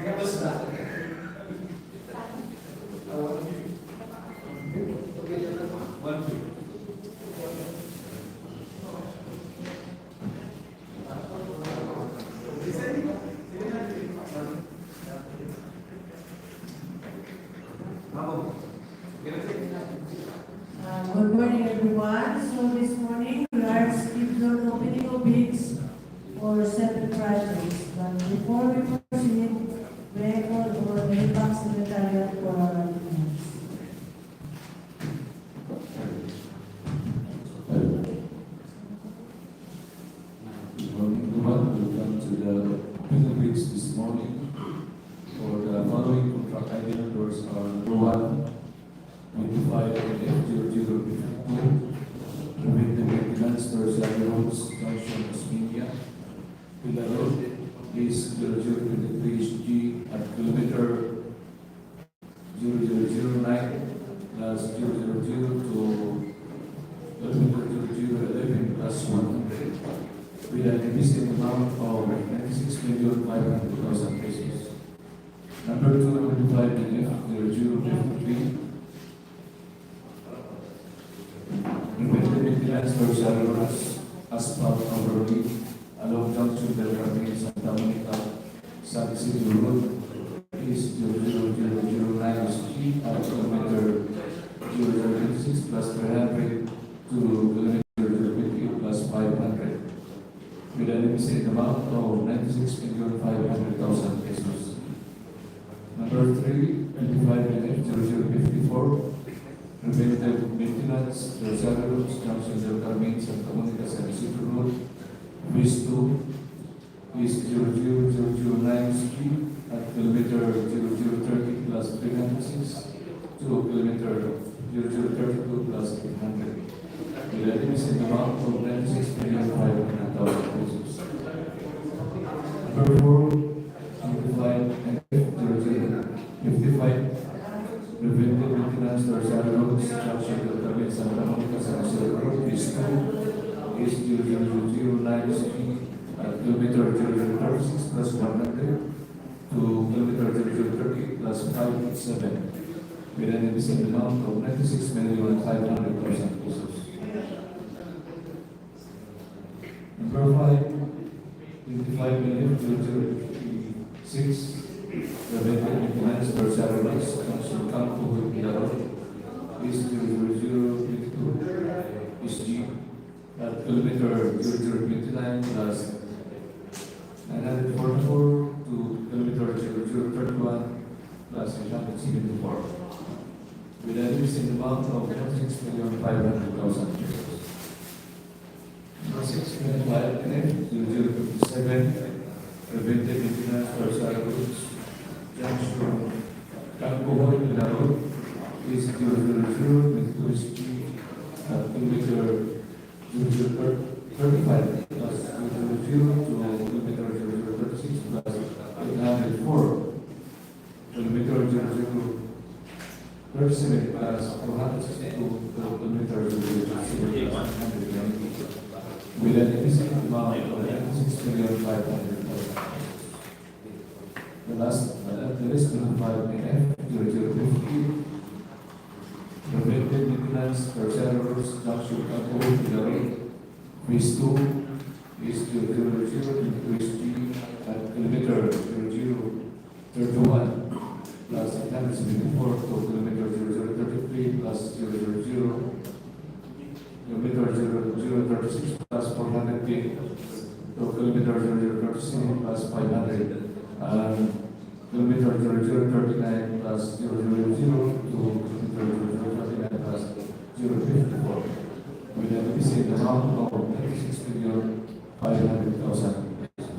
Good morning, everyone. So this morning we are scheduled opening of bids for 7 projects. But before we proceed, we call for the Bank Secretariat for our arguments. Good morning, everyone. Welcome to the opening bids this morning. For the following contract ID numbers are number 1, 25F0052, preventive maintenance tertiary roads, junction OSMENA, Pilar Road, is 0023HG at kilometer 0009 plus 000 to kilometer 0011 plus 100, with an invested amount of 96,500,000 pesos. Number 2, 25F0053, preventive maintenance tertiary roads, ASPHALT overlay along junction del CARMEN-STA San ISIDRO Road is 00009 SG at kilometer 0026 plus 300 to kilometer 020 plus 500, with an invested amount of 96,500,000 pesos. Number 3, 25F0054, preventive maintenance tertiary roads, junction del CARMEN-STA San ISIDRO Road, phase 2 is 00009 SG at kilometer 0030 plus 306 to kilometer 0032 plus 800, with an invested amount of 96,500,000 pesos. Number 4, 25F0055, preventive maintenance tertiary roads, junction del CARMEN-STA San ISIDRO Road, phase 2 is 0009 SG at kilometer 0036 plus 100 to kilometer 0030 plus 587, with an invested amount of 96,500,000 pesos. Number 5, 25,000,056, preventive maintenance tertiary roads, junction CANCOHOY-PILAR is 0022 SG at kilometer 0029 plus 944 to kilometer 0031 plus 874, with an invested amount of 96,500,000 pesos. Number 6, 25F0057, preventive maintenance tertiary roads, junction CANCOHOY-PILAR is 00022 SG at kilometer 035 plus 000 to kilometer 0036 plus 804, kilometer 0037 plus 462 to kilometer 007 plus 190, with an invested amount of 96,500,000. The rest 25F0050, preventive maintenance tertiary roads, junction CANCOHOY-PILAR phase 2 is 000 SG at kilometer 0031 plus 874 to kilometer 0033 plus 000, kilometer 0036 plus 400 feet to kilometer 0037 plus 500, and kilometer 0039 plus 000 to kilometer 039 plus 054, with an invested amount of 96,500,000 pesos.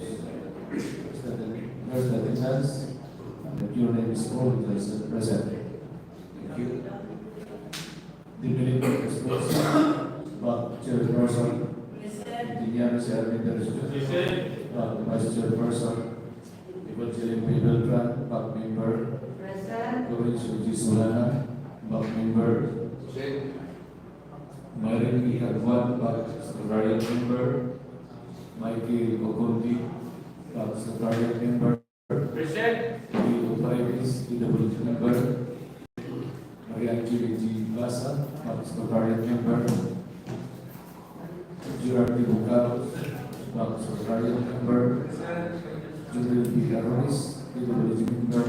First attendance, and your name is called as present. Thank you. Deputy Spokesman, Back Chairperson, Engineer Sherman Teresco, Back Vice Chairperson, Evangeline P. Beltran, Back Member, Lawrence Uji Solana, Back Member, Marin P. Agwan, Back Secretariat Member, Mikey Okondi, Back Secretariat Member, DPWH DPWH member, Maria G. Basa, Secretariat member, Gerard D. Bucaros, Secretariat member, Judith B. Aronis, DPWH member,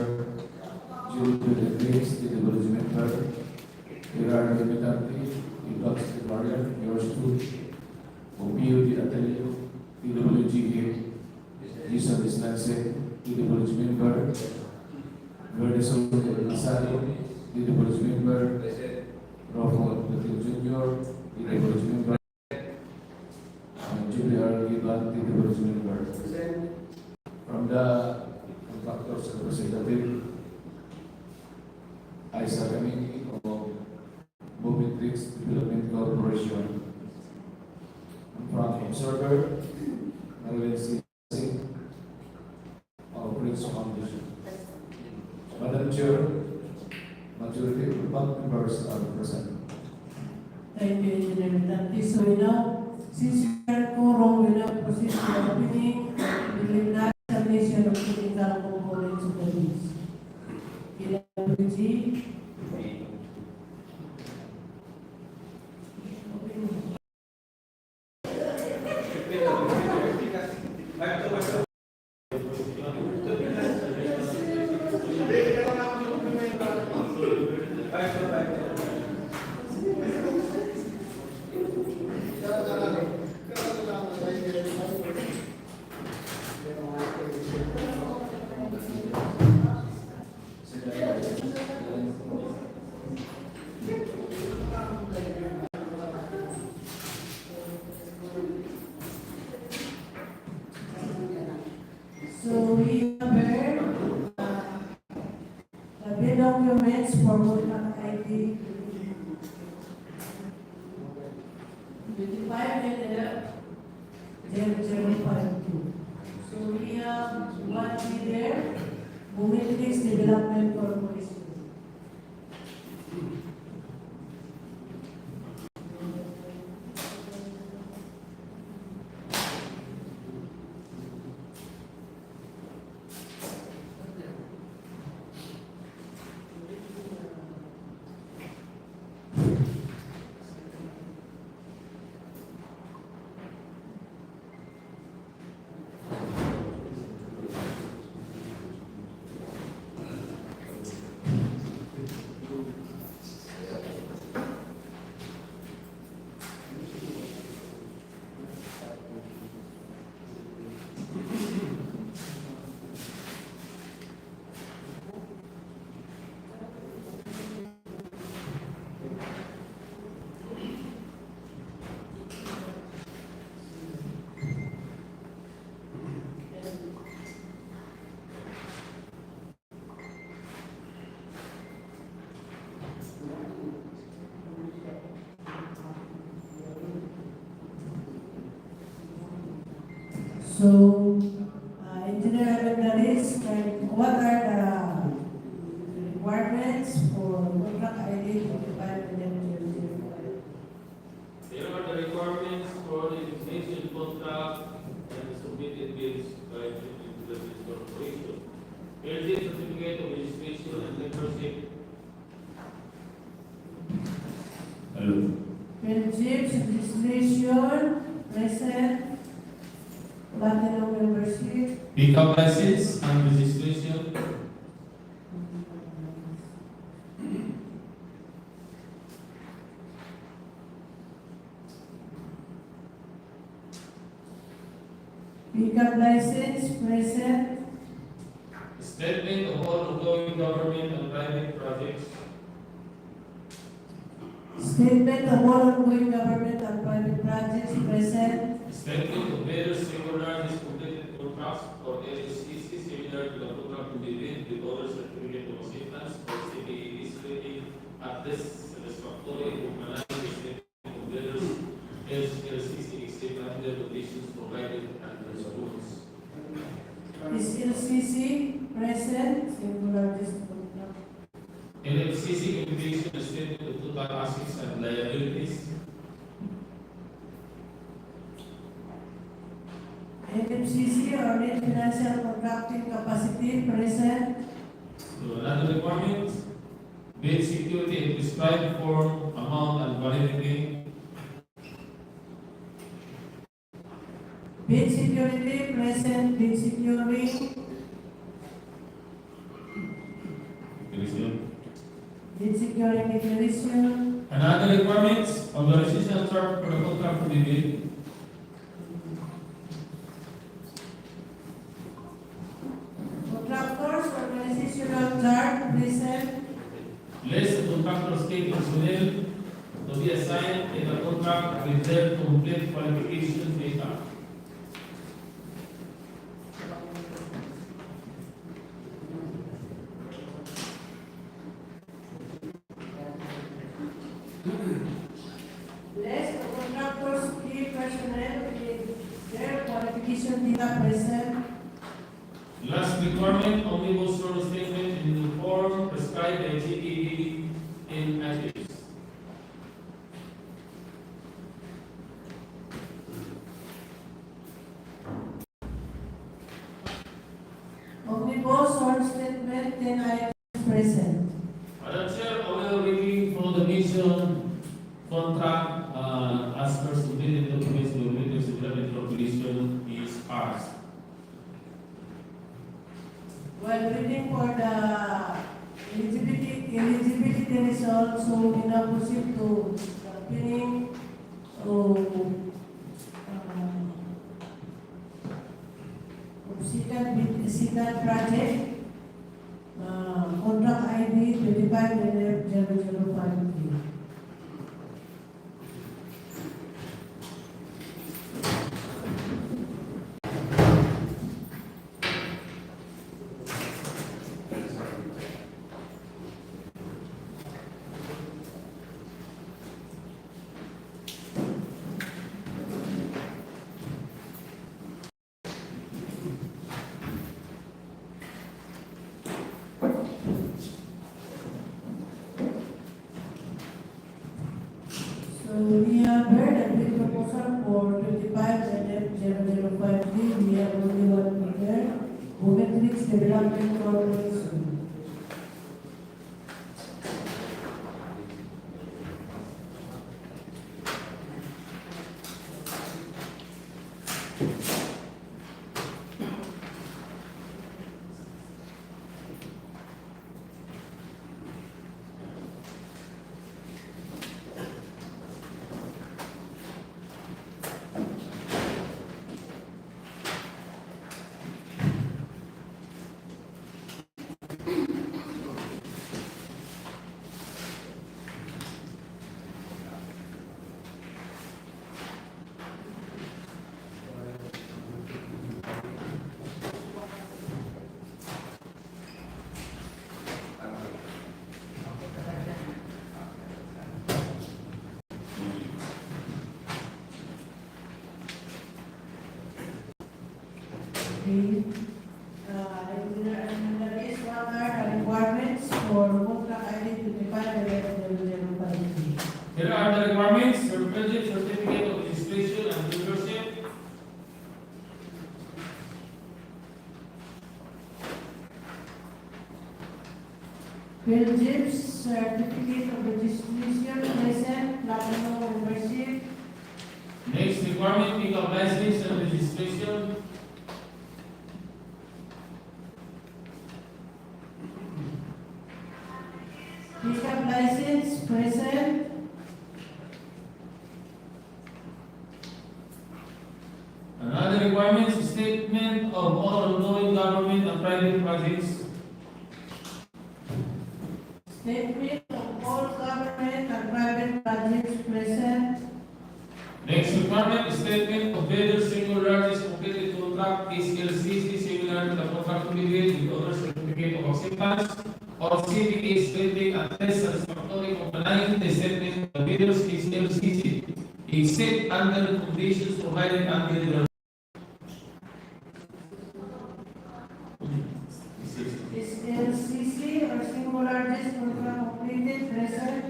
Julie Davis, DPWH member, Gerard D. Metanti, Secretariat, yours truly, Opio Di Ateneo, DPWH, Jason Distancia, DPWH member, Verdeso Asari, DPWH member, Rafael Platil Jr., DPWH member, and Julia Giban, DPWH member. From the contractors representative, Isa Kamini of Movitrix Development Corporation. From observer, Marlene C. of Prince Foundation. Madam Chair, majority of the bank members are present. Thank you, Engineer Metanti. So now, since you are quorum, we now proceed to the opening, preliminary examination of technical components of the lease. DPWH. So we have heard the bid documents for World ID 25-0052. So we have one bidder, Movitrix Development Corporation. So, Engineer Abendales, what are the requirements for contract ID 25-0052? Here are the requirements for the extension contract and the submitted bids by the corporation. Here is the certificate of registration and membership. Hello. Friendships, registration, present, platinum membership, Pickup license and registration. pickup license, present, Statement of all ongoing government and private projects. statement of all ongoing government and private projects, present, Statement of various regularly completed contracts or LSCC similar to the program to be bid with other certificate of acceptance or CPE rating at this satisfactory of managing statement of various LSCC except under conditions provided under the rules. is LCC present, singular district. LFCC information statement of total assets and liabilities. NFCC or net financial contracting capacity, present, bid security in prescribed form, amount, and validity. Bid security, present. Bid security. Bid security declaration. And other requirements, organizational chart for the contract to be bid. Contractors, organizational chart, present. List of contractors state personnel to be assigned in the contract with their complete qualification data. List of contractors, key personnel with their qualification data present. Last requirement, omnibus sort statement in the form prescribed by GTD in ethics. Omnibus short statement, 10 items present. Madam Chair, I will reading from the mission contract as per submitted documents to the Ministry of Appropriation is passed. While waiting for the eligibility results, so we now proceed to the opening of second project, contract ID 25-0053. So we have heard a bid proposal for 25-0053. We have only one bidder, Bometrix Development Corporation. There is one are the requirements for contract ID 25-0053. Here are the requirements: certificate of registration and membership, Belgium's certificate of registration, present, platinum membership. next requirement, pickup license and registration, Pickup license, present. another requirement, statement of all ongoing government and private projects, Statement of all government and private projects present. next requirement, statement of bidder single largest completed contract is LCC similar to the contract to be bid with other certificate of acceptance or CPA stating and test satisfactory complying the statement of bidders is LCC except under the conditions provided under the Is LCC or single largest contract completed present.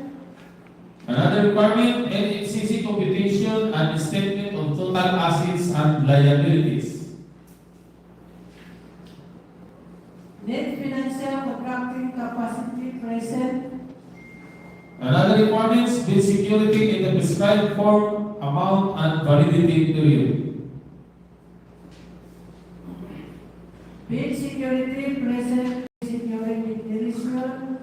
another requirement, NHCC computation and statement of total assets and liabilities. Net financial contracting capacity present. Another requirement is bid security in the prescribed form, amount, and validity period. Bid security present security deletion.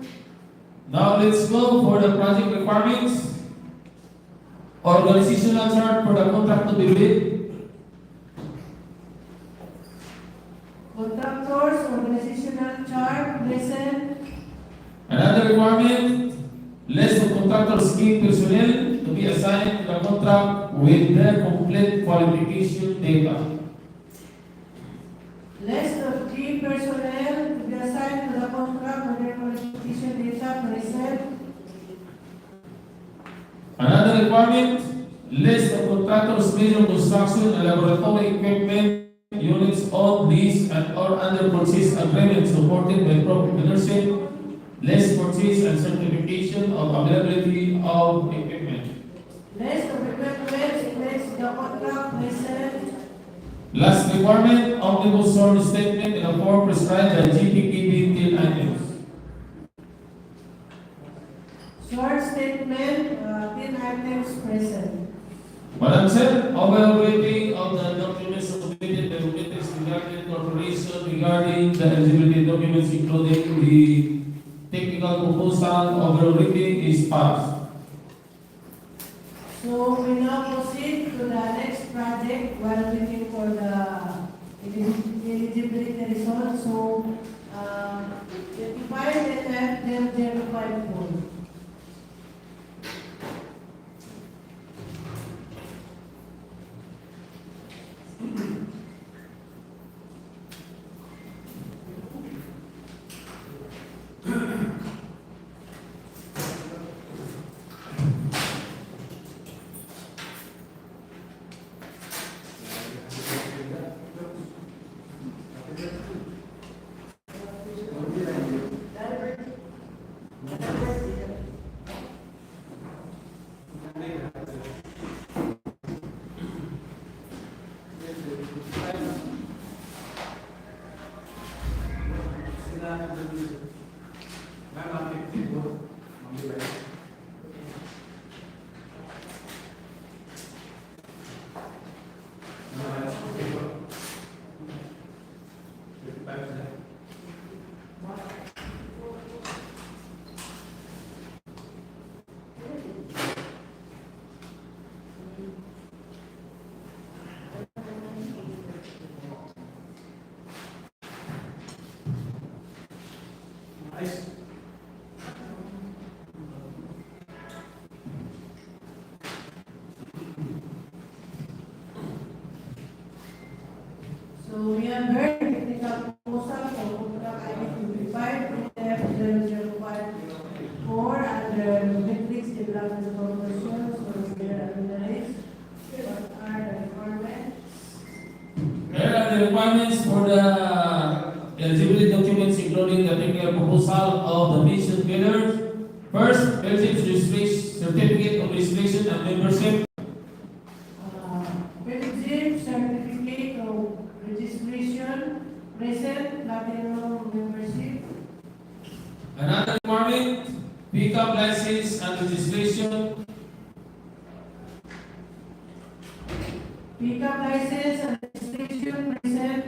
Now let's go for the project requirements. Organizational chart for the contract to be bid. Contractors organizational chart present. Another requirement, list of contractor scheme personnel to be assigned to the contract with their complete qualification data. List of key personnel to be assigned to the contract with their qualification data present. Another requirement, list of contractors major construction and laboratory equipment units on lease and or under purchase agreement supported by procurement, list purchase and certification of availability of equipment. List of equipment next to the contract present. Last requirement, omnibus source statement in a form prescribed by GPKB till items. Short statement, 10 items present. Madam Chair, overall rating of the documents submitted by Committees regarding corporation regarding the eligibility documents including the technical proposal, overall rating is passed. So we now proceed to the next project while waiting for the eligibility results. So, 25 and 054. So we have heard technical proposal for contract ID 25 005 under Matrix Development Corporation. So there are what are the requirements? Here are the requirements for the eligibility documents including the technical proposal of the mission bidder. First, eligibility certificate of registration and membership. Eligibility certificate of registration, present, platinum membership. Another requirement, pickup license and registration. Pickup license and registration, present.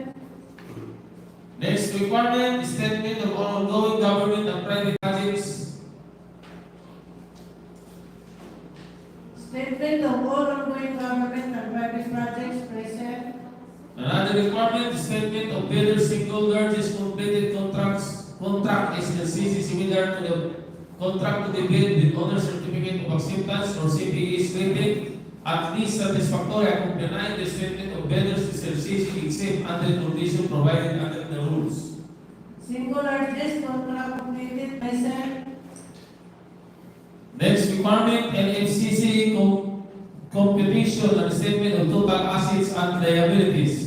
Next requirement, statement of ongoing government and private projects. Statement of all ongoing government and private projects, present. Another requirement, statement of bidder single largest completed contract is LCC similar to the contract to be bid with owner certificate of acceptance or CPE stated at least satisfactory accompanying the statement of bidders is LCC except under condition provided under the rules. Single largest contract completed, present. Next requirement, NFCC competition and statement of total assets and liabilities.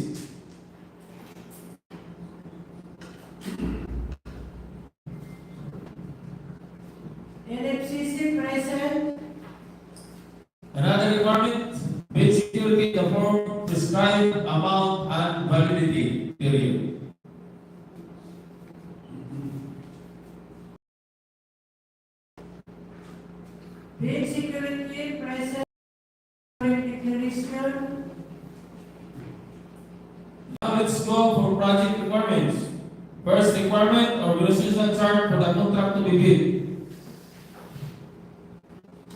NFCC, present. Another requirement, bid security in the form prescribed amount and validity period. Bid security present declaration. Now let's go for project requirements. First requirement, organizational chart for the contract to be bid.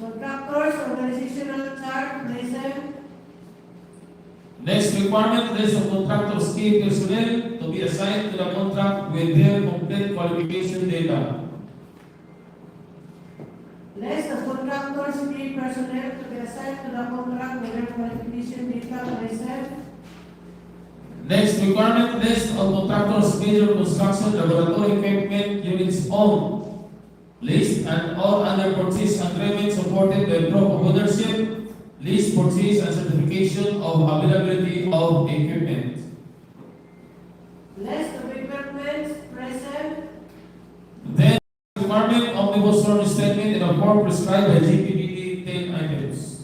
Contractors, organizational chart present. Next requirement, list of contractors' key personnel to be assigned to the contract with their complete qualification data. List of contractors, key personnel to be assigned to the contract with their qualification data present. Next requirement, list of contractors' major construction laboratory equipment units owned. List and all other purchase agreements supported by proof of ownership. List, purchase, and certification of availability of equipment. List of equipment present. Then, requirement omnibus form statement in a form prescribed by GPPD 10 items.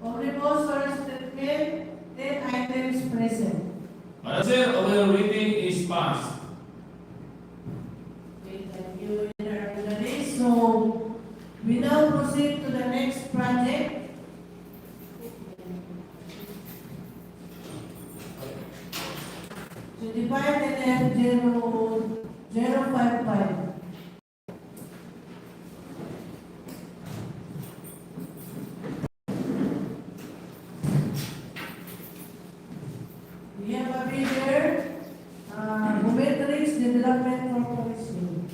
Omnibus form statement, 10 items present. Madam Chair, our reading is passed. Okay, thank you, Engineer Abdulaziz. So, we now proceed to the next project. So, divide NF 055. We have a bidder, Matrix Development Corporation.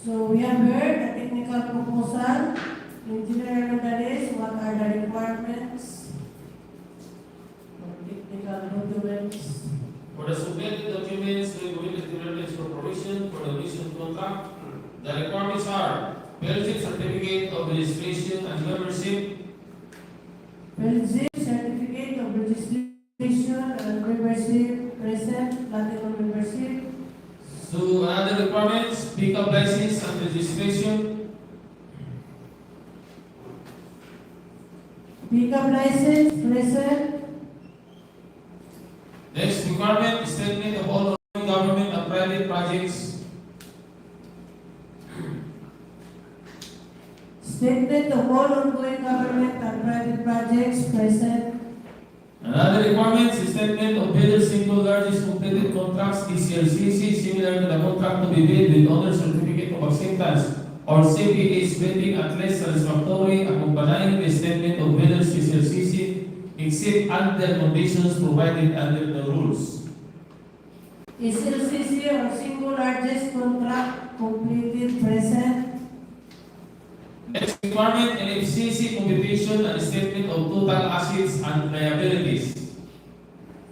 So we have heard a technical proposal. Engineer Abdulaziz, what are the requirements? Technical documents. For the submitted documents to the Development Corporation for the mission contract, the requirements are Belgian certificate of registration and membership, Belgium certificate of registration and membership present, Platinum membership. so another requirements, pickup license and registration, Pickup license present. next requirement, statement of all government and private projects, Statement of all ongoing government and private projects present. another requirement, statement of bidder single largest completed contracts, ECLCC, similar to the contract to be bid with owner certificate of acceptance or CPA spending at least satisfactory accompanying the statement of bidders ECLCC except under conditions provided under the rules. ECLCC or single largest contract completed present. Next requirement, NFCC computation and statement of total assets and liabilities.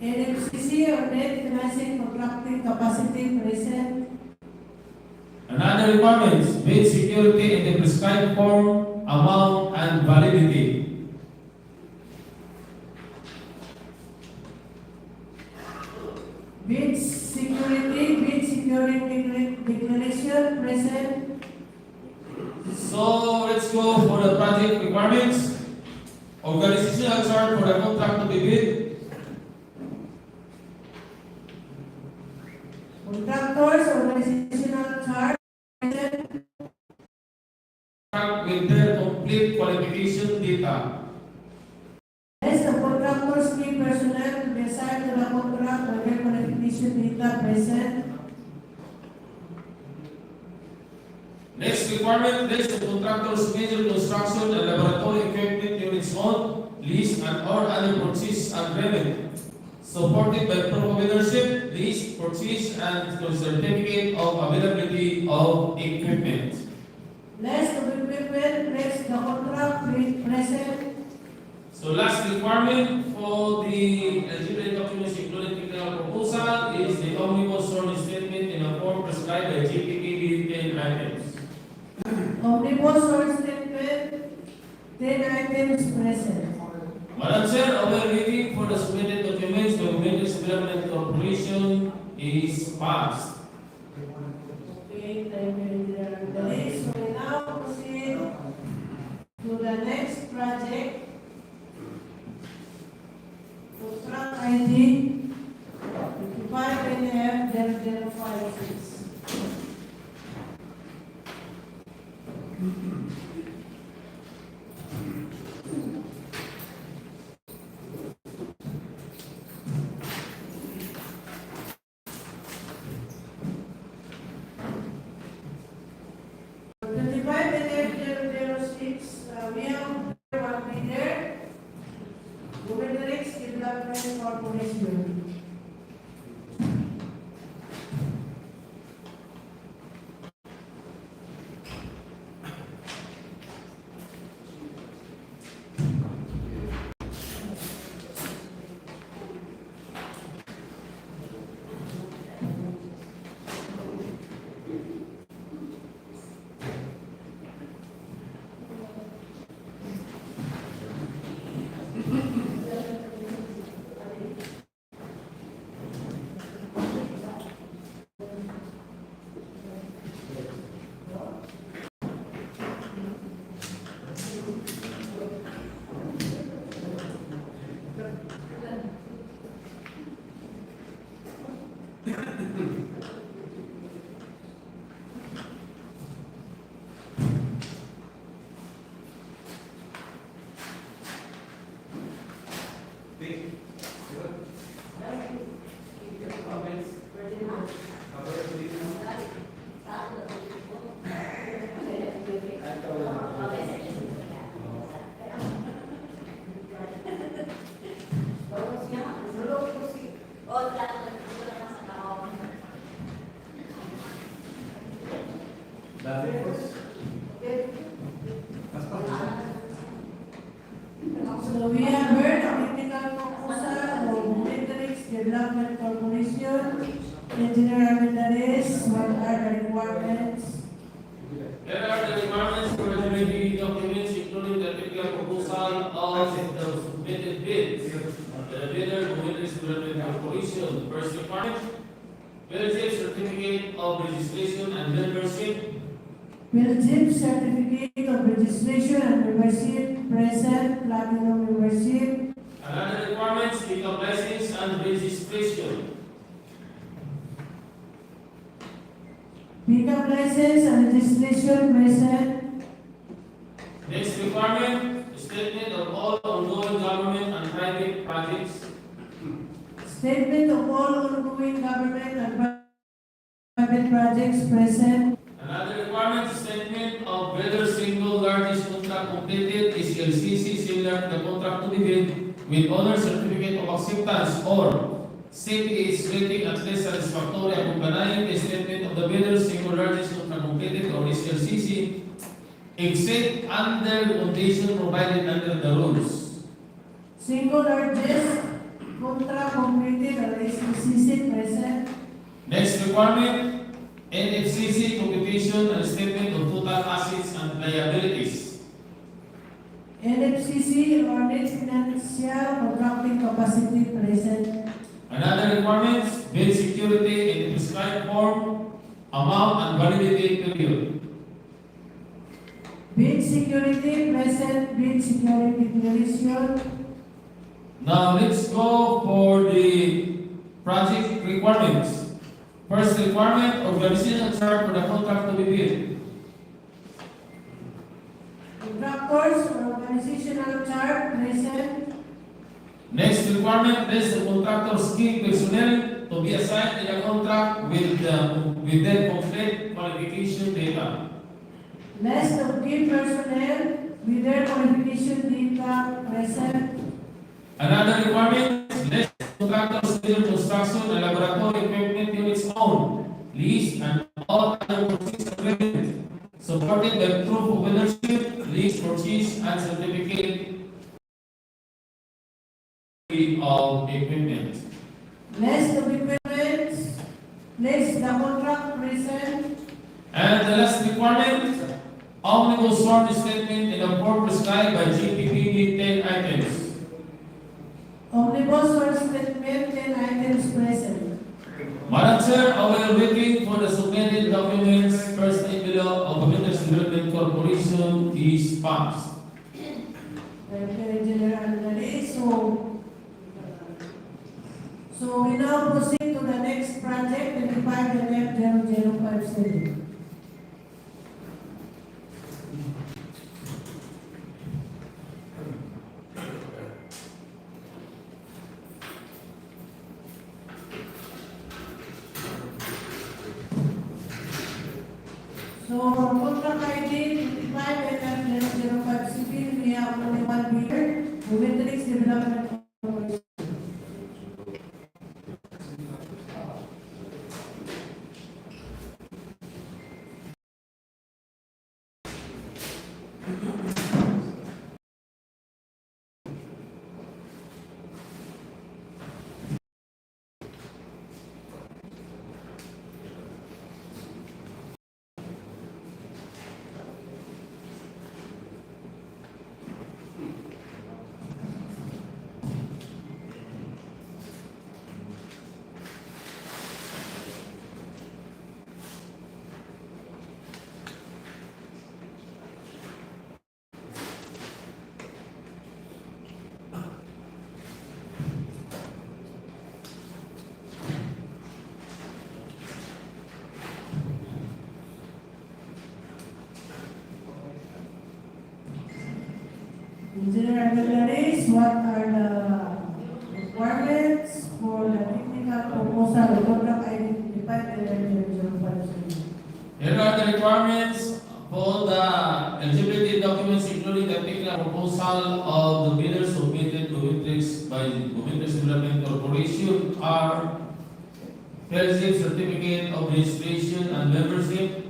NFCC or net financing contracting capacity present. Another requirements, bid security in the prescribed form, amount, and validity. Bid security declaration present. So let's go for the project requirements. Organizational chart for the contract to be bid. Contractors organizational chart present. Contract with their complete qualification data. List of contractors key personnel to be assigned to the contract with their qualification data present. Next requirement, list of contractors' major construction and laboratory equipment units on lease and or other purchase agreement, supported by proof of ownership, lease, purchase, and certificate of availability of equipment. List of equipment, next the contract present. So last requirement for the eligibility documents including technical proposal is the omnibus sworn statement in a form prescribed by GPPB 10 items. Omnibus or statement, 10 items present. Madam Chair, our reading for the submitted documents by Women's Development Corporation is passed. Okay, thank you, Engineer Dali. So we now proceed to the next project. Contract ID 55NF0056. We have one leader, Women's Development Corporation. So we have heard a technical proposal of Women's Development Corporation. Engineer Armendariz, what are the requirements? Here are the requirements for eligibility documents including the technical proposal of the submitted bids. The bidder, Women's Development Corporation. First requirement, Belgium certificate of registration and membership. Belgium certificate of registration and membership, present, platinum membership. Another requirement, pickup license and registration. Pickup license and registration, present. Next requirement, statement of all ongoing government and private projects. Statement of all ongoing government and private projects, present. Another requirement, statement of whether single largest contract completed is LCC similar to the contract to be bid with owner certificate of acceptance or CPA is rating at least satisfactory accompanying the statement of the bidder single largest contract completed or is LCC except under the condition provided under the rules. Single largest contract completed or SCC, present. Next requirement, NFCC computation and statement of total assets and liabilities. NFCC or net financial contracting capacity, present. Another requirement, bid security in the prescribed form, amount and validity period. Bid security, present. Bid security declaration. Now let's go for the project requirements. First requirement, organizational chart for the contract to be bid. Contractors or organizational chart, present. Next requirement, list the contractor's key personnel to be assigned in a contract with their complete qualification data. List of key personnel with their qualification data present. Another requirement, list of contractors, civil construction, and laboratory equipment units owned, leased, and all other purchase agreements, supported by proof of ownership, lease, purchase, and certificate of equipment. List of equipment. List the contract present. And the last requirement, omnibus sworn statement in the form prescribed by GPPD 10 items. Omnibus or statement 10 items present. Madam Chair, while waiting for the submitted documents, first envelope of Community Development Corporation is passed. Very general release. So we now proceed to the next project, 25-0057. So, contract ID 25-0057, we have only one bidder, Matrix Development Corporation. Engineer Aguilares, what are the requirements for the technical proposal of contract ID 25-0057? Here are the requirements for the eligibility documents, including the technical proposal of the bidders submitted to Matrix by Community Development Corporation are PREVENTIVE certificate of registration and membership,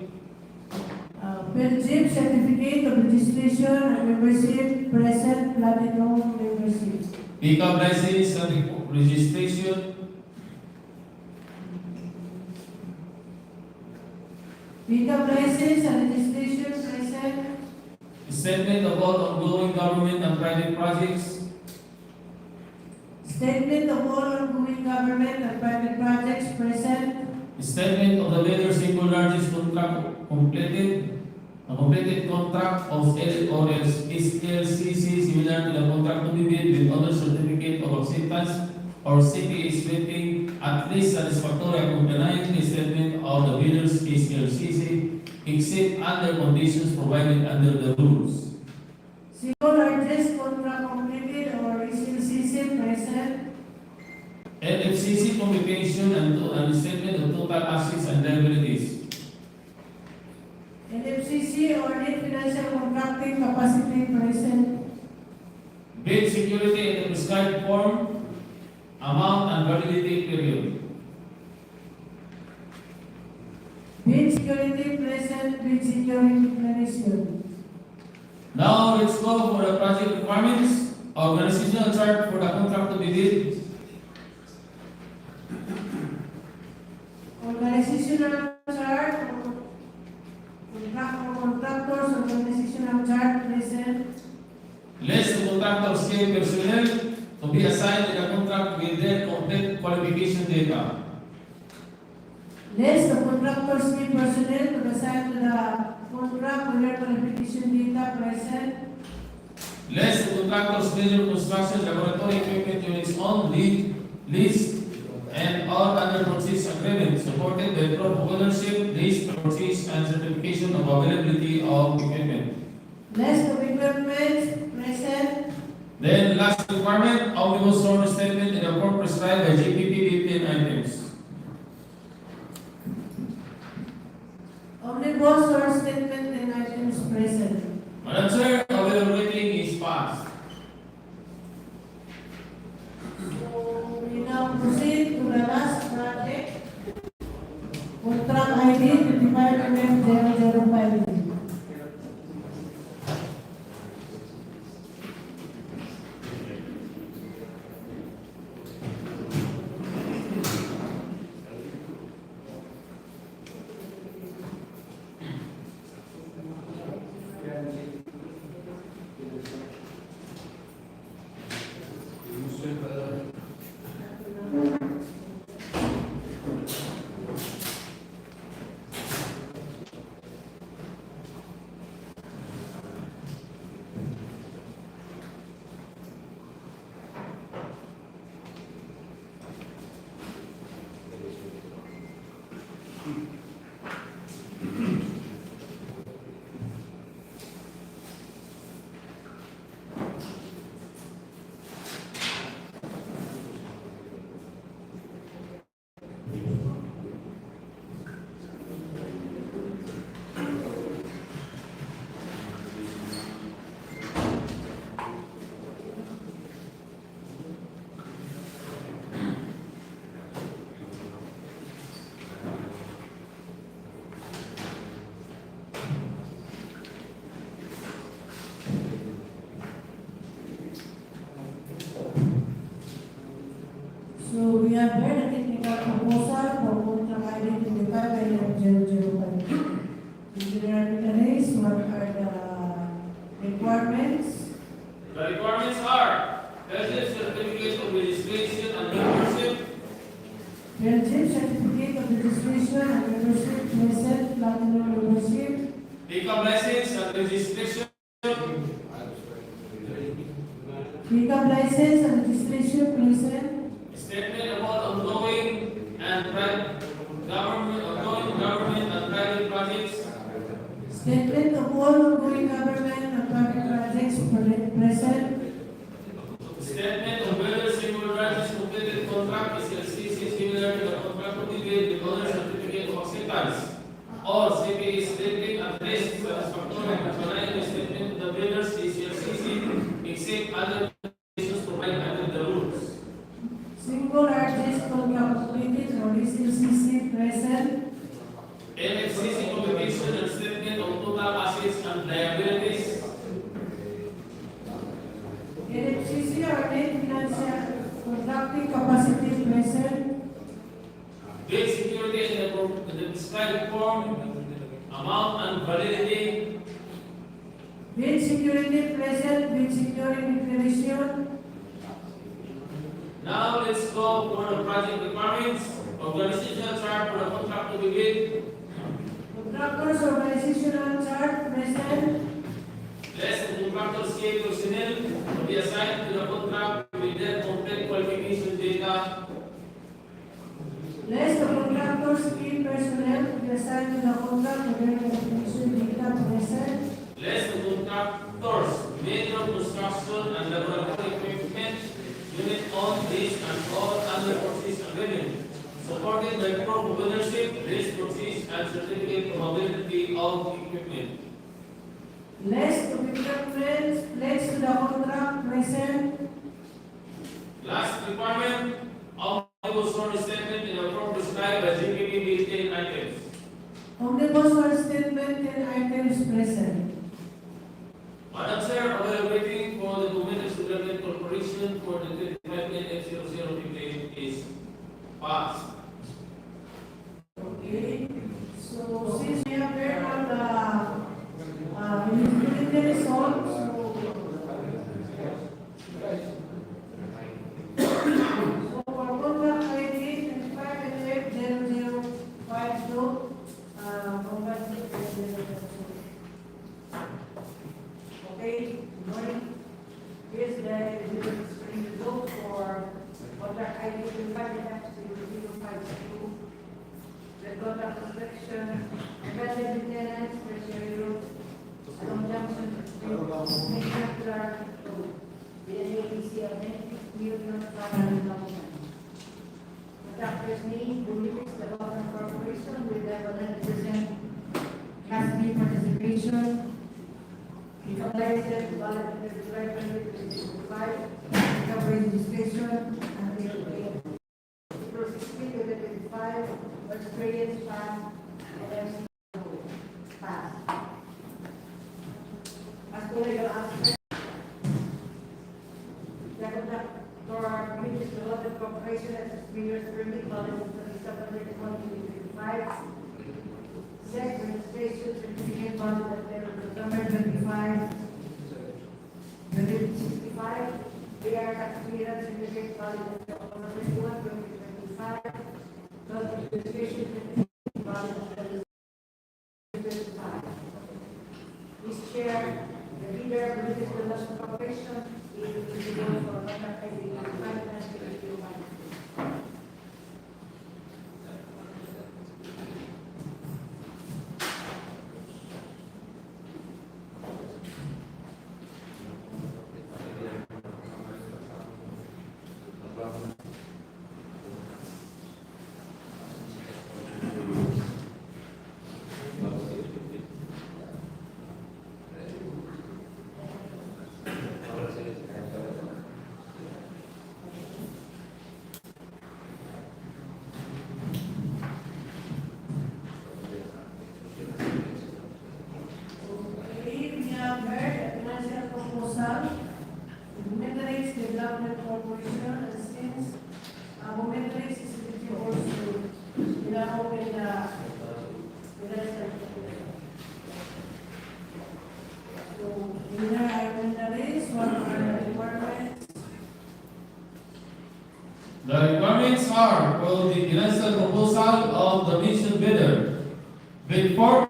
PREVENTIVE certificate of registration and membership, present platinum membership. pickup license and registration, Pickup license and registration, present. statement of all ongoing government and private projects, Statement of all ongoing government and private projects, present. statement of the later single largest contract completed, a completed contract of L or SLCC similar to the contract to be bid with other certificate of acceptance or CPA rating at least satisfactory accompanying the statement of the bidder's SLCC except under conditions provided under the rules. Single largest contract completed or SLCC, present. LFCC computation and statement of total assets and liabilities. LFCC or net financial contracting capacity, present. Bid security in the prescribed form, amount and validity period. Bid security, present. Bid security declaration. Now let's go for the project requirements. Organizational chart for the contract to be bid. Organizational chart for contractors, organizational chart, present. List of contractor scale personnel to be assigned in the contract with their complete qualification data. List of contractors key personnel to be assigned to the contract with their qualification data, present. List of contractors major construction laboratory equipment units on lease and all other purchase agreements supported by proof of ownership, lease, purchase, and certification of availability of equipment. List of equipment, present. Then last requirement, omnibus sworn statement in the form prescribed by GPPD 10 items. Omnibus or statement and items is present. Madam Chair, our rating is passed. So we now proceed to the last project. Contract ID 25MM005. So we have heard a technical proposal for contract ID 25MM005. Engineer Mechanis, what are the requirements? The requirements are President certificate of registration and membership, Friendship certificate of registration and membership, present, platinum membership, pickup license and registration, pickup license and registration, present, statement about ongoing government and private projects, statement of all ongoing government and private projects, present, statement of whether civil rights completed contract is LCC similar to the contract completed with owner certificate of acceptance, or CPA statement at least satisfactory and providing the statement of the bidders is LCC except other conditions provided under the rules. single artist contract completed or LCC, present, NFCC competition and statement of total assets and liabilities, NFCC or net financial contracting capacity, present, bid security in the prescribed form, amount and validity, bid security, present, bid security declaration. Now let's go for the project requirements. Organizational chart for the contract to be bid. Contractors organizational chart, present, Less the contractor skilled personnel to be assigned to the contract with their complete qualification data. less the contractors skilled personnel to be assigned to the contract with their qualification data, present, Less the contractors major construction and laboratory equipment unit on this and all other proceeds and revenue. Supported by proof of ownership, list proceeds and certificate of availability of equipment. less the equipment pledged to the contract, present, Last requirement, omnibus source statement in the form prescribed by GPP with 10 items. omnibus or statement 10 items, present. Madam Chair, we are waiting for the Government Development Corporation for the 25F0058 is passed. Okay, so since we have heard on the eligibility results, so for contract ID 25F0052, Okay, good morning. Here's the screen result for contract ID 25F0052. The contract construction, embedded maintenance, tertiary road, along junction between Pilar Road, with an APC of 90,500,000. Contractor's name, Bullies Development Corporation, with a 100% Class B participation. legalized ballot in the July 2025, become registration until April 16, 2025, experience pass, and MC pass. As to legal aspect, the conductor committees to lot of cooperation as a year's permit valid until December 31, 2025. Sex registration certificate valid until September 25, 2065. AR tax clearance certificate valid until October 31, 2025. Health registration certificate valid until 2025. Mr. Chair, the leader of the National Corporation is eligible for contact ID 590. Corporation, and since Momentarix is also open so either Momentarix, what are the requirements? The requirements are for the financial proposal of the mentioned bidder. Bid form,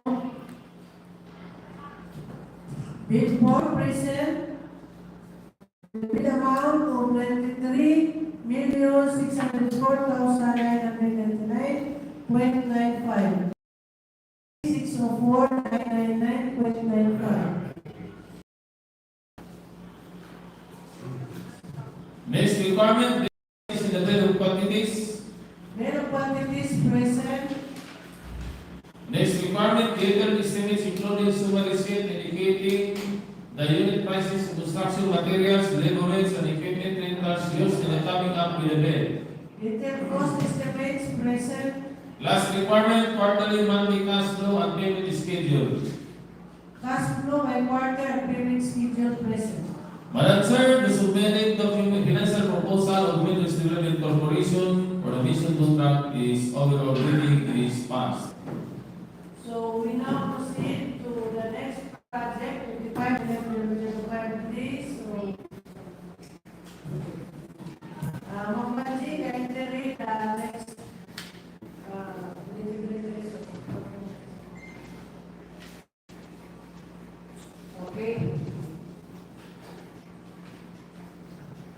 Bid for present bid amount of 93,604,999.95. 604,999.95. next requirement is in the bid of quantities. Bid of quantities present. Next requirement, detailed estimates including summary receipt indicating the unit prices of construction materials, labor rates, and equipment rentals used in the coming up with the bid. Detailed cost estimates present. Last requirement, quarterly monthly cash flow and payment schedule. Cash flow by quarter and payment schedule present. Madam Sir, the submitted document financial proposal of Middle Development Corporation for the mission contract is overall reading is passed. So we now proceed to the next project, 55 days. So, Mamaji, can you read the next Okay.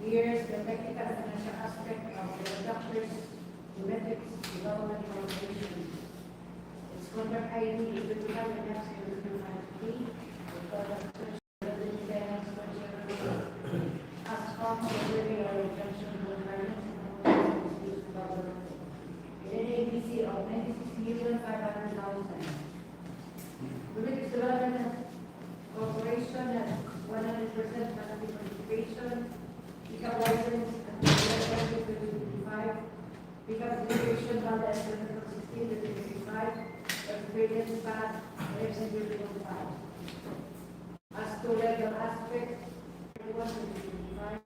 Here's the technical and financial aspect of the doctor's domestic development corporation. Its contract ID is the 2009-005P. ASPHALT delivery or retention requirements in an ABC of 96,500,000. Domestic development corporation has 100% monthly participation. Pickup license until 2025. Pickup registration valid as 2016 to 2025. Experience pass, election 2025. As to legal aspects, 21 to 2025.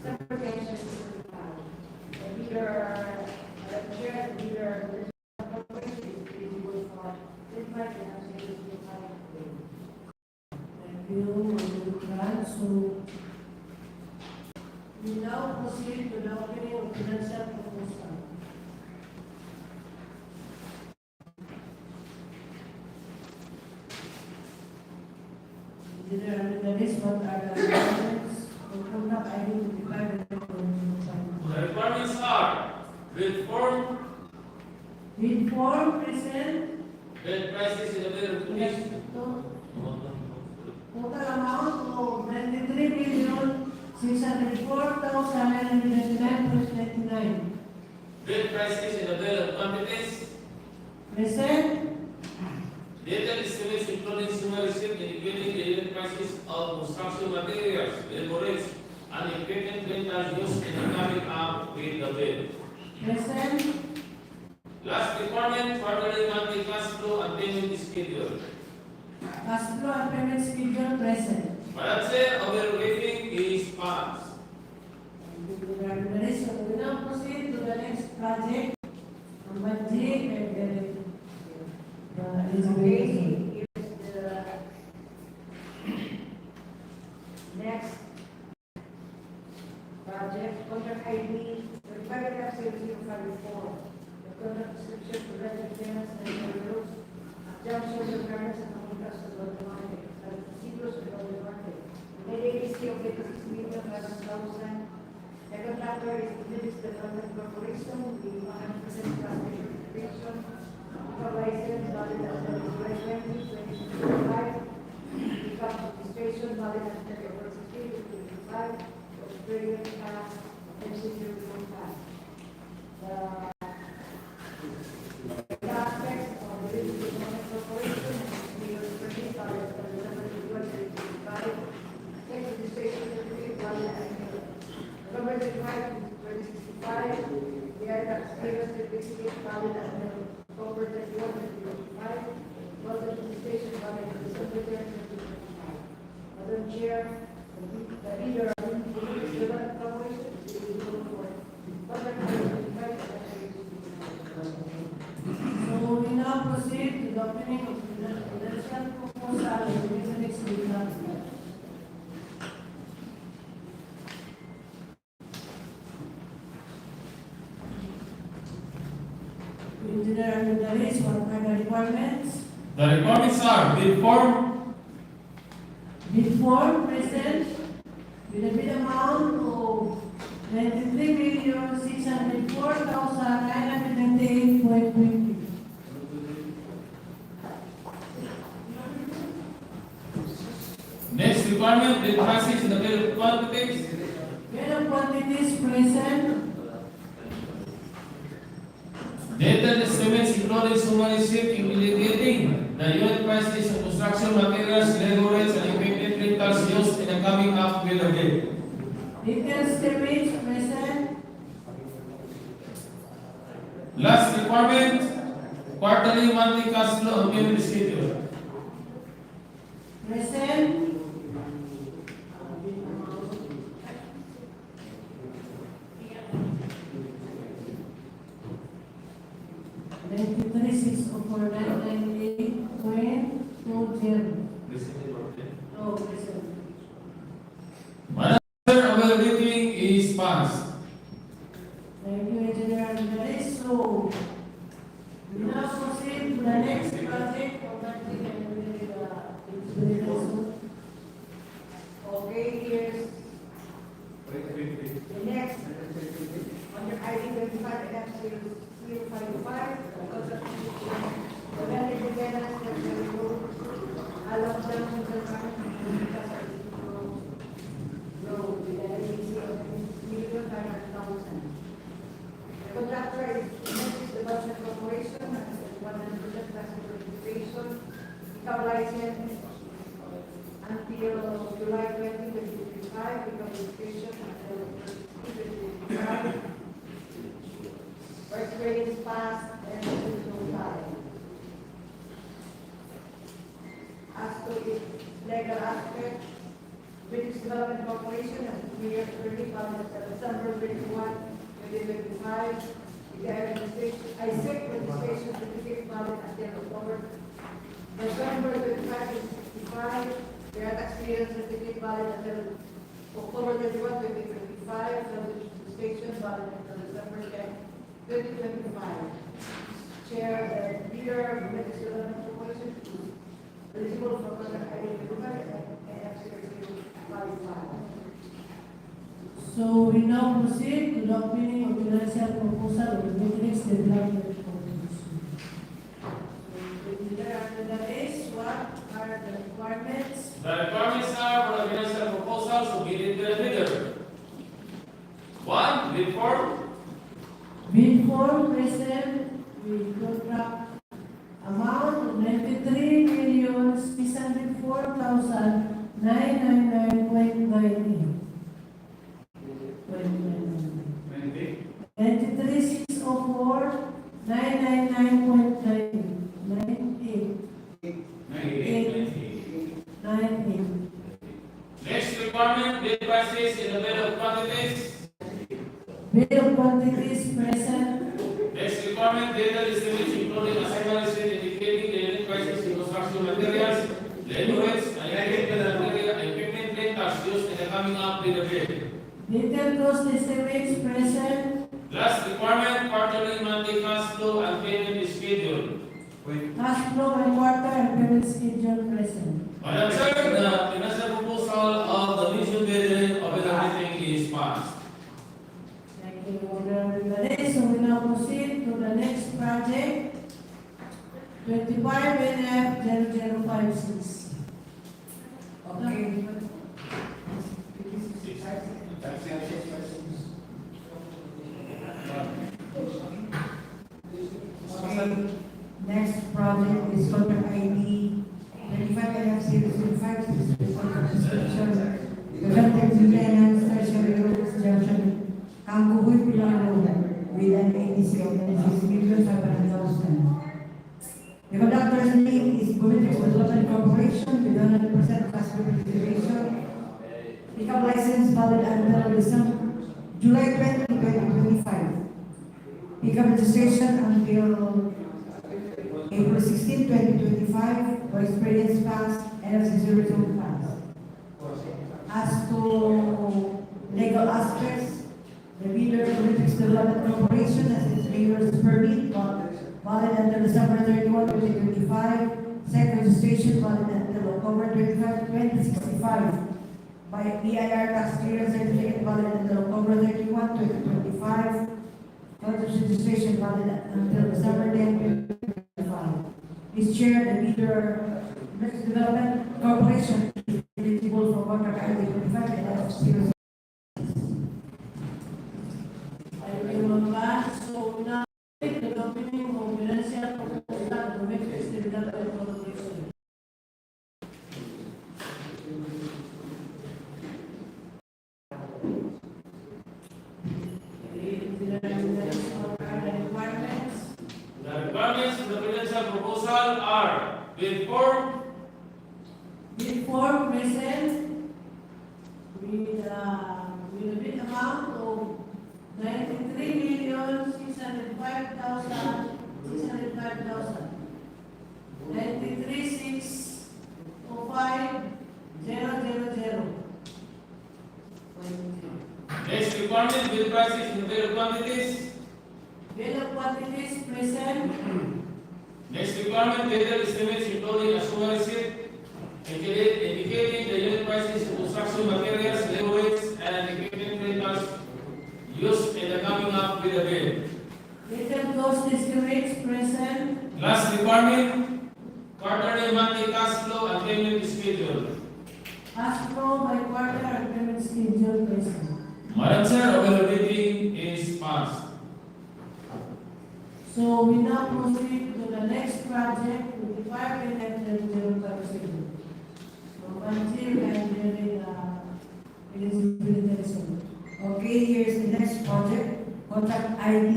Separation 2025. The leader, the chair, the leader, the corporation is eligible for 25 and 25. Thank you, Madam. So we now proceed to the opening of financial proposal. There is what are the requirements for conduct ID 55 and The requirements are bid form, bid form present. bid prices in the bid of quotation. Total amount of 93,604,999.99. Bid prices in the bid of quantities. Present. Data estimates including similar receipt indicating the unit prices of construction materials, laborers, and equipment rentals used in the coming up with the bill. Present. Last requirement, quarterly monthly cash flow and payment schedule. Cash flow and payment schedule present. Madam Chair, our briefing is passed. So we now proceed to the next project. Number J, Okay, here's the next project, contract ID, the private sales 054. The contract description, preventive maintenance and materials, junction requirements and contracts of the market, and ISIDRO of the market. The ADC of the 6,500,000. The contractor is the Business Development Corporation, the 100% transportation. License valid until July 2025. Income registration valid until April 16, 2025. Australian MC015. The aspects of the Business Development Corporation is valid until December 2025. Tax registration certificate valid until November 25, 2065. The tax payment certificate valid until October 31, 2025, was the administration valid until December 10, 2025. Madam Chair, the leader of the Business Development Corporation is the legal for public So we now proceed to the opening of the presidential proposal in the next week. Engineer Armendariz, what are the requirements? The requirements are bid form, Bid form present with a bid amount of 93,604,998.20. next requirement, bid prices in the bill of quantities, Bid of quantities present. data estimates including summary sheet indicating the unit prices of construction materials, laborers, and equipment rentals used in the coming up with the bill. Details estimates present. Last requirement, quarterly monthly cash flow and payment schedule. Present. No, present. Madam Chair, our briefing is passed. Thank you, Engineer Armendariz. So we now proceed to the next project of that thing and we will Okay, here's the next, under ID 25, F055, the valid maintenance that we will allow them to construct road with an ADC of 1,500,000. The contractor is Business Development Corporation, and 100% transport registration, income license until July 20, 2025, income registration until 2025. First grade is passed and 2025. As to its legal aspect, Business Development Corporation has 2 years early valid until December 31, 2025. The ISIC registration certificate valid until October November 25, 2025. The tax clearance certificate valid until October 31, 2025. The registration valid until December 10, 2025. Chair, the leader of the Business Development Corporation is eligible for contract ID and F055. So we now proceed to the opening of the financial proposal of the matrix development corporation. So Engineer Armendariz, what are the requirements? The requirements are for the financial proposals to be in the bidder. 1. Bid form. Bid form present with contract amount of 93,604,999.90. 93,604,999.98. Next requirement, bid prices in the bill of quantities. Bill of quantities present. Next requirement, data estimates including assignment receipt indicating the unit prices in construction materials, labor rates, and equipment rentals used in the coming up with the bid. Detailed cost estimates present. Last requirement, quarterly monthly cash flow and payment schedule. Cash flow and quarter and payment schedule present. Madam Sir, the financial proposal of the mission bidding of everything is passed. Thank you, everybody. So we now proceed to the next project, 25NF0056. Okay. Next project is contract ID 25NF005, preventive maintenance, tertiary roads, junction, CANCOHOY-PILAR with an ADC of 96,500,000. The conductor's name is Procurement Corporation with 100% customer participation. Pickup license valid until July 20, 2025. Pickup registration until April 16, 2025 for experience pass and accessory pass. As to legal aspects, the bidder Politics Development Corporation has its mayor's permit valid until December 31, 2025. Second registration valid until October 25, 2065. By BIR tax clearance certificate valid until October 31, 2025. Third registration valid until December 10, 2025. Is Chair, the bidder Politics Development Corporation is eligible for contract ID 25 and F0. Thank you, Mama. So now, the opening of financial proposal of Domestic Development Corporation. The requirements of the financial proposal are bid form, Bid form present with a bid amount of 93,605,605. 93,605,000. next requirement, bid prices in the bill of quantities. Bill of quantities present. Next requirement, data estimates including assignment receipt indicating the unit prices of construction materials, labor rates, and equipment rentals used in the coming up with the bid. Detailed cost estimates present. Last requirement, quarterly monthly cash flow and payment schedule. Cash flow by quarter and payment schedule present. Madam Sir, availability is passed. So we now proceed to the next project, 25NF0056. So until and during eligibility. Okay, here's the next project. Contract ID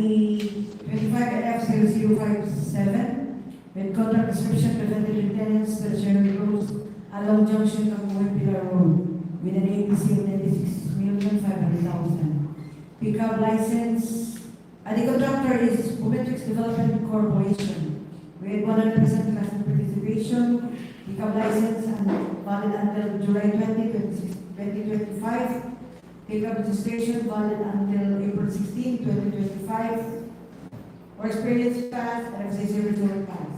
25NF0057 with contract description preventive maintenance tertiary roads along junction of CANCOHOY-PILAR Road with an APC of 96,500,000. Pickup license. The contractor is Politics Development Corporation with 100% customer participation. Pickup license and valid until July 20, 2025. Pickup registration valid until April 16, 2025. For experience pass and accessory tour pass.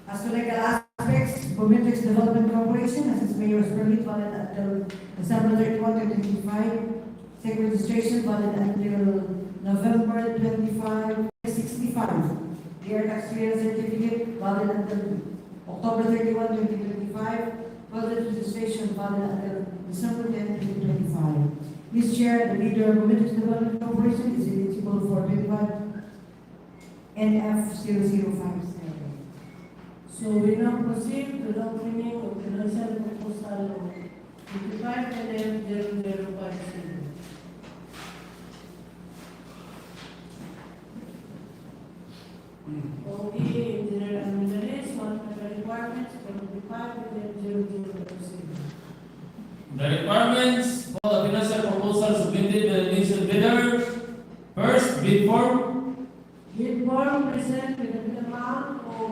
As to legal aspects, Politics Development Corporation has its mayor's permit valid until December 31, 2025. Second registration valid until November 25, 65. Their tax clearance certificate valid until October 31, 2025. Further registration valid until December 10, 2025. Mr. Chair, the leader of Women's Development Corporation is eligible for 21 NF0057. So we now proceed to the opening of financial proposal of 55 NF0050. OE Engineer Administrator, what are the requirements for 55 NF0050? The requirements for the financial proposal submitted by the mentioned bidder. First, bid form. Bid form present with an amount of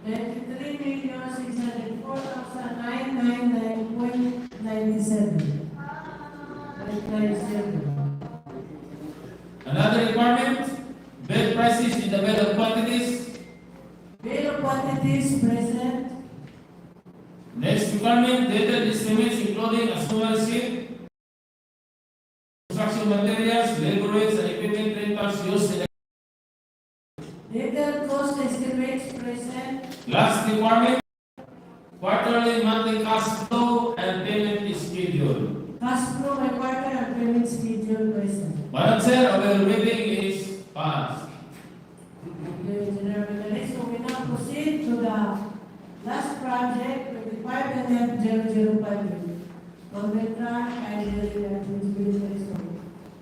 23,604,999.97. Another requirement, bid prices in the bid of quantities. Bill of quantities present. Next requirement, detailed estimates including assumed receipt, construction materials, labor rates, and equipment rentals used in the Detailed cost estimates present. last requirement, quarterly monthly cash flow and payment schedule. Cash flow by quarter and payment schedule present. Madam Chair, our reading is passed. The Engineer Minister, so we now proceed to the last project, 25 NF0050. Contract ideal feasibility study.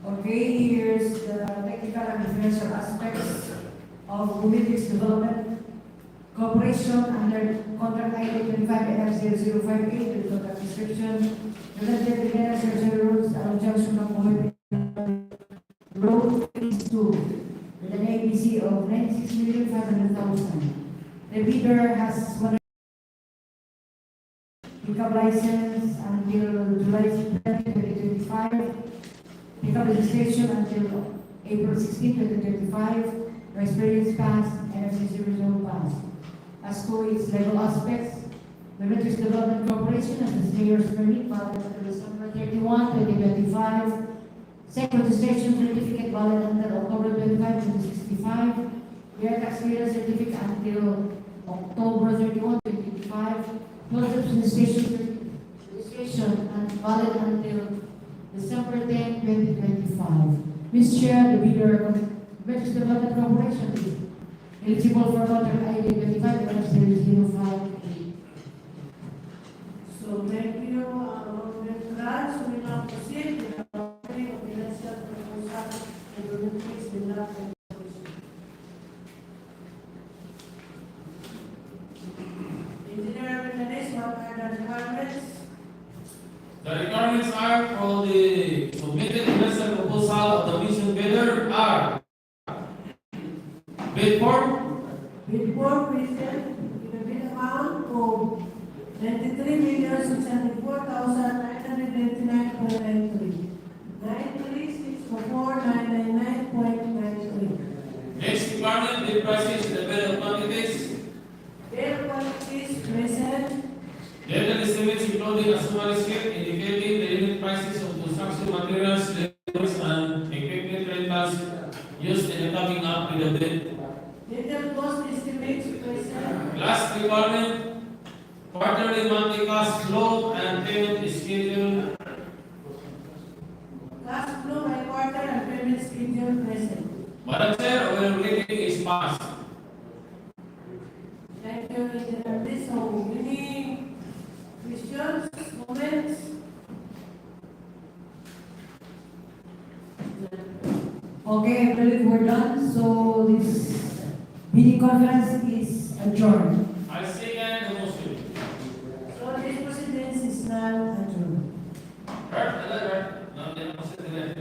Okay, here's the technical and financial aspects of Women's Development Corporation under contract ID 25 NF0058 with contract description. Related to the roads along junction of Road Phase 2 with an ABC of 96,500,000. The bidder has one pickup license until July 2025, pickup registration until April 16, 2025, no experience pass, NFC00 pass. As to its legal aspects, the Women's Development Corporation has the mayor's permit valid until December 31, 2025, second registration certificate valid until October 25, 2065, rear tax clearance certificate until October 31, 2025, closed registration and valid until December 10, 2025. Mr. Chair, the bidder of Women's Development Corporation is eligible for contract ID 25 NF0058. So thank you, Raj. So we now proceed to the opening of financial proposal and the next development. Engineer Minister, what are the requirements? The requirements are for the submitted financial proposal of the mentioned bidder are bid form, Bid form present with a bid amount of 93,604,999.93. 93,604,999.93. next requirement, bid prices in the bid of quantities, Bid quantities present. detailed estimates including assumed receipt indicating the unit prices of construction materials, labors, and equipment rentals used in the coming up with the bid. Detailed cost estimates present. Last requirement, quarterly monthly cash flow and payment schedule. Cash flow by quarter and payment schedule present. Madam Chair, our reading is passed. Thank you, Engineer Minister. So, any questions, comments? Okay, I believe we're done, so this meeting conference is adjourned. I second the motion. So, this proceedings is now adjourned. Heard, now the motion is